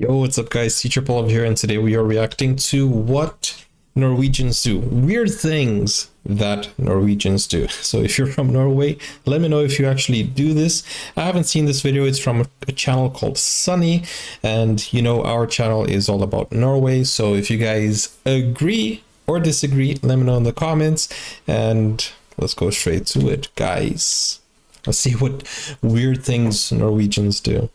Yo, what's up guys? Teacher Paul here, and today we are reacting to what Norwegians do. Weird things that Norwegians do. So if you're from Norway, let me know if you actually do this. I haven't seen this video. It's from a channel called Sunny, and you know our channel is all about Norway. So if you guys agree or disagree, let me know in the comments, and let's go straight to it, guys. Let's see what weird things Norwegians do.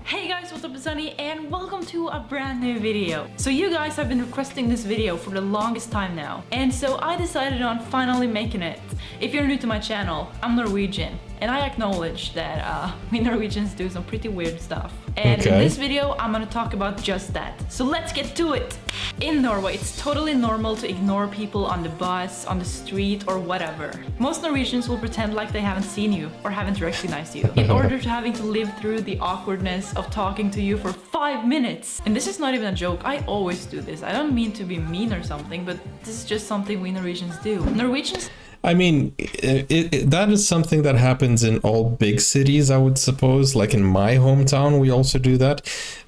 Hey guys, what's up? It's Sunny and welcome to a brand new video. So you guys have been requesting this video for the longest time now, and so I decided on finally making it. If you're new to my channel, I'm Norwegian, and I acknowledge that we Norwegians do some pretty weird stuff. And in this video, I'm gonna talk about just that. So let's get to it! In Norway, it's totally normal to ignore people on the bus, on the street, or whatever. Most Norwegians will pretend like they haven't seen you or haven't recognized you in order to having to live through the awkwardness of talking to you for 5 minutes. And this is not even a joke, I always do this. I don't mean to be mean or something, but this is just something we Norwegians do. Norwegians... I mean, that is something that happens in all big cities, I would suppose. Like in my hometown, we also do that.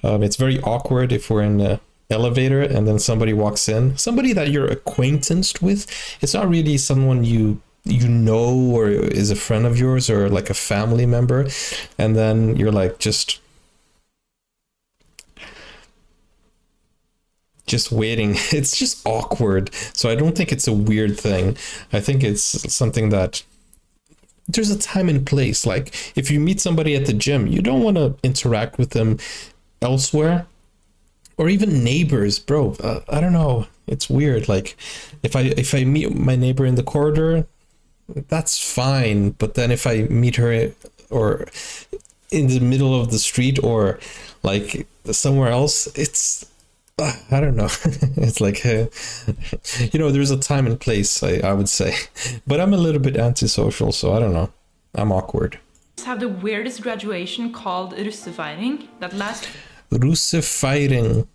It's very awkward if we're in an elevator and then somebody walks in. Somebody that you're acquaintanced with. It's not really someone you know or is a friend of yours or like a family member. And then you're like just waiting. It's just awkward. So I don't think it's a weird thing. I think it's something that there's a time and place. Like if you meet somebody at the gym, you don't want to interact with them elsewhere, or even neighbors, bro. I don't know, it's weird. Like if I meet my neighbor in the corridor, that's fine, but then if I meet her or in the middle of the street or like somewhere else, it's I don't know. It's like, you know, there's a time and place, I would say. But I'm a little bit antisocial, so I don't know. I'm awkward. have the weirdest graduation called russefeiring that lasts... Russefeiring.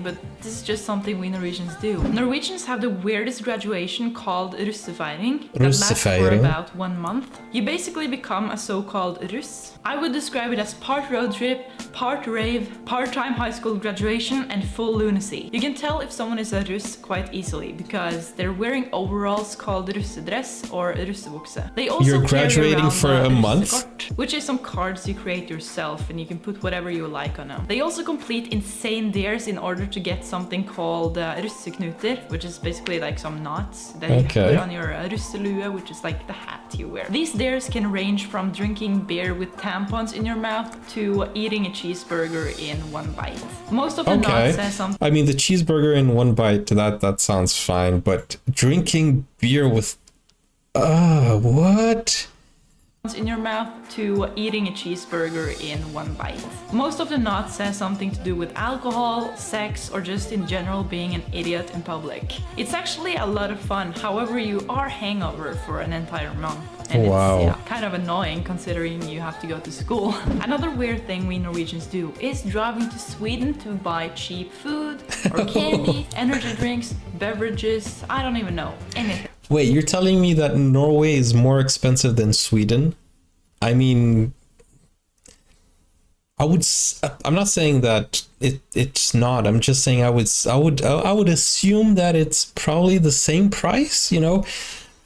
But this is just something we Norwegians do. Norwegians have the weirdest graduation called russefeiring that lasts for about 1 month. You basically become a so-called russ. I would describe it as part road trip, part rave, part-time high school graduation, and full lunacy. You can tell if someone is a russ quite easily because they're wearing overalls called russedress or russebukse. They also You're graduating for a month? Which is some cards you create yourself and you can put whatever you like on them. They also complete insane dares in order to get something called russeknuter, which is basically like some knots that you put on your russelue, which is like the hat you wear. These dares can range from drinking beer with tampons in your mouth to eating a cheeseburger in 1 bite. Most of the knots say something. I mean, the cheeseburger in 1 bite, that sounds fine, but drinking beer with what? In your mouth to eating a cheeseburger in 1 bite. Most of the knots says something to do with alcohol, sex, or just in general being an idiot in public. It's actually a lot of fun, however you are hangover for an entire month. And it's kind of annoying considering you have to go to school. Another weird thing we Norwegians do is driving to Sweden to buy cheap food or candy, energy drinks, beverages, I don't even know, anything. Wait, you're telling me that Norway is more expensive than Sweden? I mean, I'm not saying that it's not. I'm just saying I would assume that it's probably the same price, you know,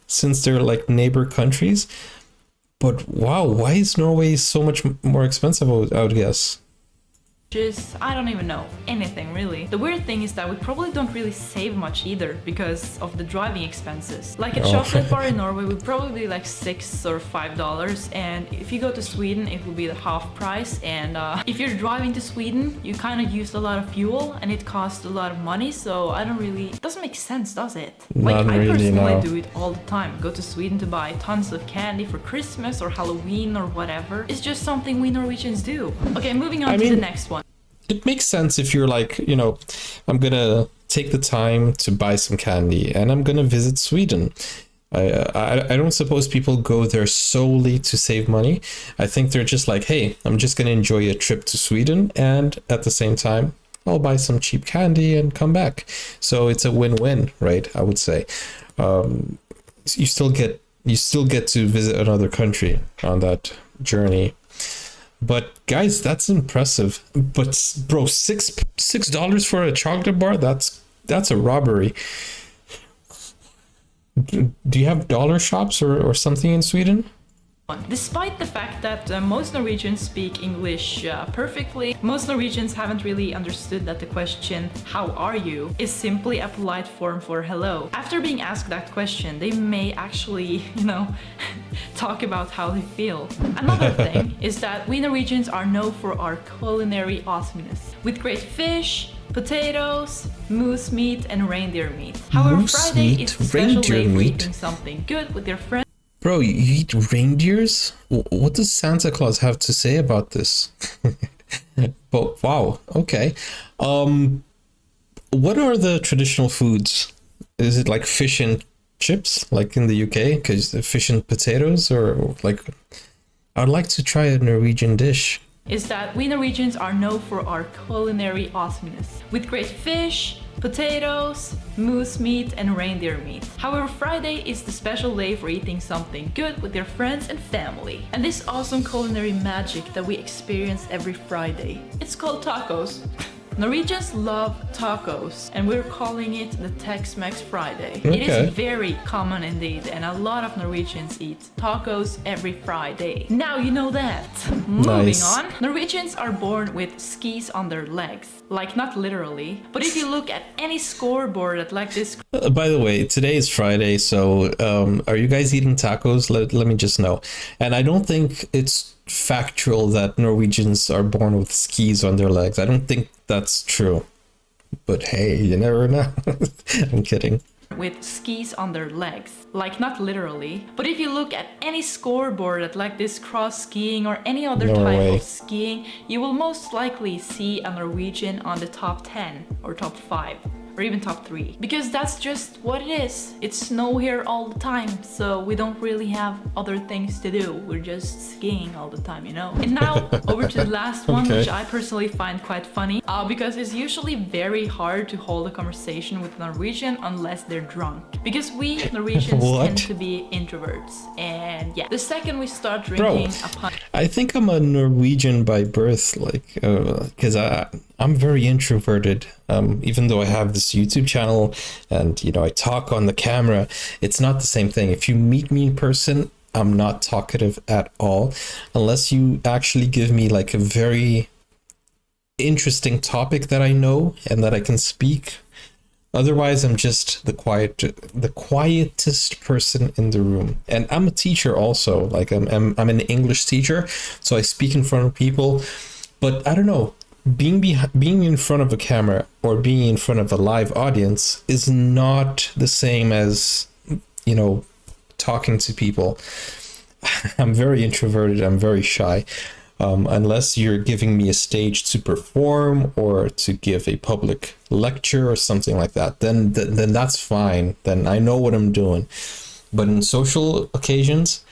since they're like neighbor countries. But wow, why is Norway so much more expensive, I would guess? I don't even know, anything really. The weird thing is that we probably don't really save much either because of the driving expenses. Like a chocolate bar in Norway would probably be like $6 or $5, and if you go to Sweden it will be the half price. And if you're driving to Sweden you kind of use a lot of fuel and it costs a lot of money, so I don't really... It doesn't make sense, does it? Like I personally do it all the time. Go to Sweden to buy tons of candy for Christmas or Halloween or whatever. It's just something we Norwegians do. Okay, moving on to the next one. It makes sense if you're like, you know, I'm gonna take the time to buy some candy and I'm gonna visit Sweden. I don't suppose people go there solely to save money. I think they're just like, hey, I'm just gonna enjoy a trip to Sweden and at the same time I'll buy some cheap candy and come back. So it's a win-win, right? I would say. You still get to visit another country on that journey. But guys, that's impressive. But bro, $6 for a chocolate bar? That's a robbery. Do you have dollar shops or something in Sweden? Despite the fact that most Norwegians speak English perfectly, most Norwegians haven't really understood that the question, how are you, is simply a polite form for hello. After being asked that question, they may actually, talk about how they feel. Another thing is that we Norwegians are known for our culinary awesomeness, with great fish, potatoes, moose meat, and reindeer meat. However, Moose Friday meat, is a special day for reindeer meat? eating something good with your friends. Bro, you eat reindeers? What does Santa Claus have to say about this? But wow, okay. What are the traditional foods? Is it like fish and chips, like in the UK? Because fish and potatoes, or like, I'd like to try a Norwegian dish. Is that we Norwegians are known for our culinary awesomeness, with great fish, potatoes, moose meat, and reindeer meat. However, Friday is the special day for eating something good with your friends and family. And this awesome culinary magic that we experience every Friday, it's called tacos. Norwegians love tacos, and we're calling it the Tex-Mex Friday. Okay. It is very common indeed, and a lot of Norwegians eat tacos every Friday. Now you know that. Moving Nice. on, Norwegians are born with skis on their legs. Like, not literally, but if you look at any scoreboard at like this. By the way, today is Friday, so are you guys eating tacos? Let me just know. And I don't think it's factual that Norwegians are born with skis on their legs. I don't think that's true. But hey, you never know. I'm kidding. With skis on their legs. Like, not literally, but if you look at any scoreboard at like this cross skiing or any other Norway. type of skiing, you will most likely see a Norwegian on the top 10 or top 5 or even top 3, because that's just what it is. It's snow here all the time, so we don't really have other things to do. We're just skiing all the time, And now over to the last one, Okay. which I personally find quite funny, because it's usually very hard to hold a conversation with a Norwegian unless they're drunk, because we Norwegians What? tend to be introverts. And yeah, the second we start drinking a pint. I think I'm a Norwegian by birth, like, because I'm very introverted. Even though I have this YouTube channel and I talk on the camera, it's not the same thing. If you meet me in person, I'm not talkative at all, unless you actually give me like a very interesting topic that I know and that I can speak. Otherwise, I'm just the quietest person in the room. And I'm a teacher also. Like I'm an English teacher, so I speak in front of people. But I don't know, being in front of a camera or being in front of a live audience is not the same as talking to people. I'm very introverted. I'm very shy. Unless you're giving me a stage to perform or to give a public lecture or something like that, then that's fine. Then I know what I'm doing. But in social occasions,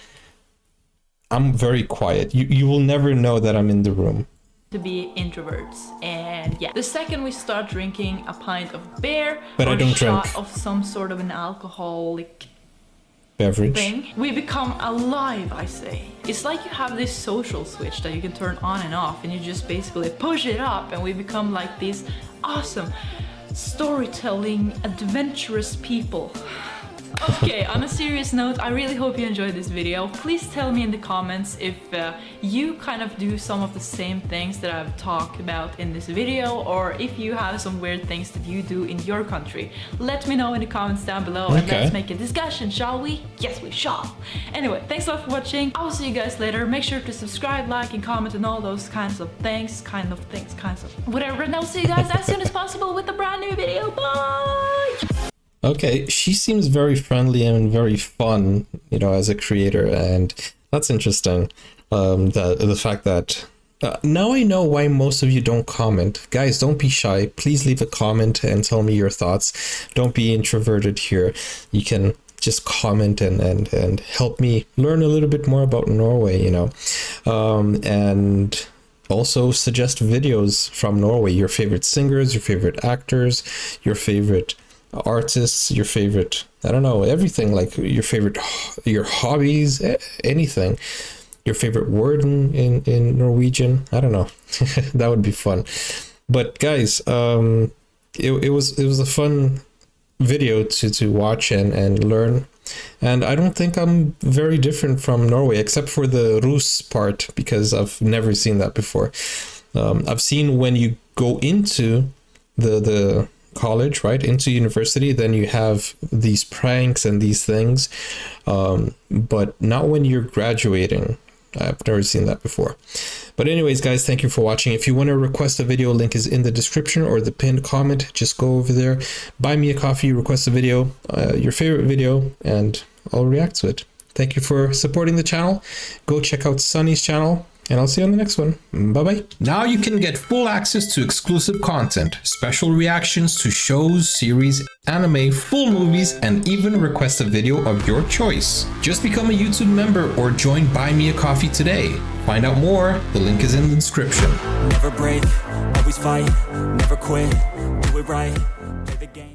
I'm very quiet. You will never know that I'm in the room. To be introverts. And yeah, the second we start drinking a pint of beer But or I don't a shot drink. of some sort of an alcoholic Beverage. thing, we become alive, I say. It's like you have this social switch that you can turn on and off, and you just basically push it up, and we become like these awesome storytelling, adventurous people. Okay, on a serious note, I really hope you enjoyed this video. Please tell me in the comments if you kind of do some of the same things that I've talked about in this video, or if you have some weird things that you do in your country. Let me know in the comments down below, and Okay. let's make a discussion, shall we? Yes, we shall. Anyway, thanks a lot for watching. I'll see you guys later. Make sure to subscribe, like, and comment and all those kinds of things, whatever. And I'll see you guys as soon as possible with a brand new video. Bye! Okay, she seems very friendly and very fun, as a creator, and that's interesting. The fact that now I know why most of you don't comment. Guys, don't be shy. Please leave a comment and tell me your thoughts. Don't be introverted here. You can just comment and help me learn a little bit more about Norway, and also suggest videos from Norway, your favorite singers, your favorite actors, your favorite artists, your favorite, I don't know, everything, like your hobbies, anything. your favorite word in Norwegian. I don't know. That would be fun. But guys, it was a fun video to watch and learn. And I don't think I'm very different from Norway, except for the Rus part, because I've never seen that before. I've seen when you go into the college, right, into university, then you have these pranks and these things, but not when you're graduating. I've never seen that before. But anyways, guys, thank you for watching. If you want to request a video, link is in the description or the pinned comment. Just go over there, buy me a coffee, request a video, your favorite video, and I'll react to it. Thank you for supporting the channel. Go check out Sunny's channel, and I'll see you on the next one. Bye-bye. Now you can get full access to exclusive content, special reactions to shows, series, anime, full movies, and even request a video of your choice. Just become a YouTube member or join Buy Me a Coffee today. Find out more, the link is in the description. Never break, always fight, never quit, do it right, play the game.